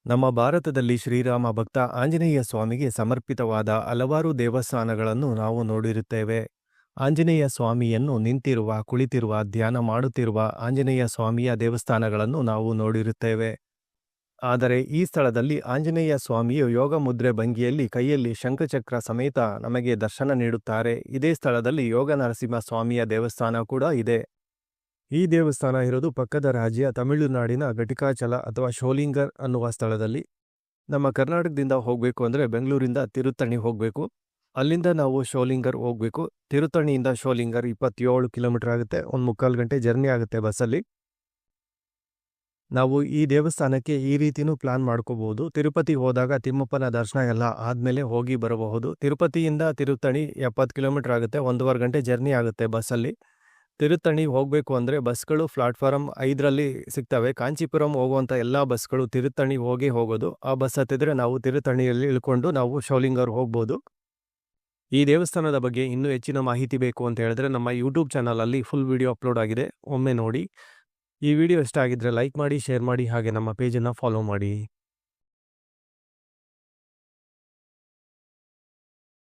ನಮ್ಮ ಭಾರತದಲ್ಲಿ ಶ್ರೀರಾಮ ಭಕ್ತ ಆಂಜನೇಯ ಸ್ವಾಮಿಗೆ ಸಮರ್ಪಿತವಾದ ಹಲವಾರು ದೇವಸ್ಥಾನಗಳನ್ನು ನಾವು ನೋಡಿರುತ್ತೇವೆ. ಆಂಜನೇಯ ಸ್ವಾಮಿಯನ್ನು ನಿಂತಿರುವ, ಕುಳಿತಿರುವ, ಧ್ಯಾನ ಮಾಡುತ್ತಿರುವ ಆಂಜನೇಯ ಸ್ವಾಮಿಯ ದೇವಸ್ಥಾನಗಳನ್ನು ನಾವು ನೋಡಿರುತ್ತೇವೆ. ಆದರೆ ಈ ಸ್ಥಳದಲ್ಲಿ ಆಂಜನೇಯ ಸ್ವಾಮಿಯು ಯೋಗ ಮುದ್ರೆ ಭಂಗಿಯಲ್ಲಿ ಕೈಯಲ್ಲಿ ಶಂಖಚಕ್ರ ಸಮೇತ ನಮಗೆ ದರ್ಶನ ನೀಡುತ್ತಾರೆ. ಇದೇ ಸ್ಥಳದಲ್ಲಿ ಯೋಗ ನರಸಿಂಹ ಸ್ವಾಮಿಯ ದೇವಸ್ಥಾನ ಕೂಡ ಇದೆ. ಈ ದೇವಸ್ಥಾನ ಇರೋದು ಪಕ್ಕದ ರಾಜ್ಯ ತಮಿಳುನಾಡಿನ ಘಟಿಕಾಚಲ ಅಥವಾ ಶೋಲಿಂಗರ್ ಅನ್ನುವ ಸ್ಥಳದಲ್ಲಿ. ನಮ್ಮ ಕರ್ನಾಟಕದಿಂದ ಹೋಗಬೇಕು ಅಂದರೆ ಬೆಂಗಳೂರಿಂದ ತಿರುತ್ತಣಿ ಹೋಗಬೇಕು. ಅಲ್ಲಿಂದ ನಾವು ಶೋಲಿಂಗರ್ ಹೋಗಬೇಕು. ತಿರುತ್ತಣಿಯಿಂದ ಶೋಲಿಂಗರ್ 27 ಕಿಲೋಮೀಟರ್ ಆಗುತ್ತೆ. 1.25 ಗಂಟೆ ಜರ್ನಿ ಆಗುತ್ತೆ ಬಸ್ಸಲ್ಲಿ. ನಾವು ಈ ದೇವಸ್ಥಾನಕ್ಕೆ ಈ ರೀತಿನೂ ಪ್ಲಾನ್ ಮಾಡ್ಕೋಬಹುದು. ತಿರುಪತಿ ಹೋದಾಗ ತಿಮ್ಮಪ್ಪನ ದರ್ಶನ ಎಲ್ಲ ಆದಮೇಲೆ ಹೋಗಿ ಬರಬಹುದು. ತಿರುಪತಿಯಿಂದ ತಿರುತ್ತಣಿ 70 ಕಿಲೋಮೀಟರ್ ಆಗುತ್ತೆ. 1.5 ಗಂಟೆ ಜರ್ನಿ ಆಗುತ್ತೆ ಬಸ್ಸಲ್ಲಿ. ತಿರುತ್ತಣಿ ಹೋಗಬೇಕು ಅಂದರೆ ಬಸ್ಗಳು ಪ್ಲಾಟ್ಫಾರಮ್ 5ರಲ್ಲಿ ಸಿಗ್ತವೆ. ಕಾಂಚೀಪುರಂ ಹೋಗುವಂಥ ಎಲ್ಲ ಬಸ್ಗಳು ತಿರುತ್ತಣಿ ಹೋಗೋದು. ಆ ಬಸ್ ಹತ್ತಿದ್ರೆ ನಾವು ತಿರುತ್ತಣಿಯಲ್ಲಿ ಇಳ್ಕೊಂಡು ನಾವು ಶೋಲಿಂಗರ್ ಹೋಗ್ಬೋದು. ಈ ದೇವಸ್ಥಾನದ ಬಗ್ಗೆ ಇನ್ನೂ ಹೆಚ್ಚಿನ ಮಾಹಿತಿ ಬೇಕು ಅಂತ ಹೇಳಿದ್ರೆ ನಮ್ಮ ಯೂಟ್ಯೂಬ್ ಚಾನಲಲ್ಲಿ ಫುಲ್ ವಿಡಿಯೋ ಅಪ್ಲೋಡ್ ಆಗಿದೆ, ಒಮ್ಮೆ ನೋಡಿ. ಈ ವಿಡಿಯೋ ಇಷ್ಟ ಆಗಿದ್ರೆ ಲೈಕ್ ಮಾಡಿ, ಶೇರ್ ಮಾಡಿ, ಹಾಗೆ ನಮ್ಮ ಪೇಜನ್ನು ಫಾಲೋ ಮಾಡಿ.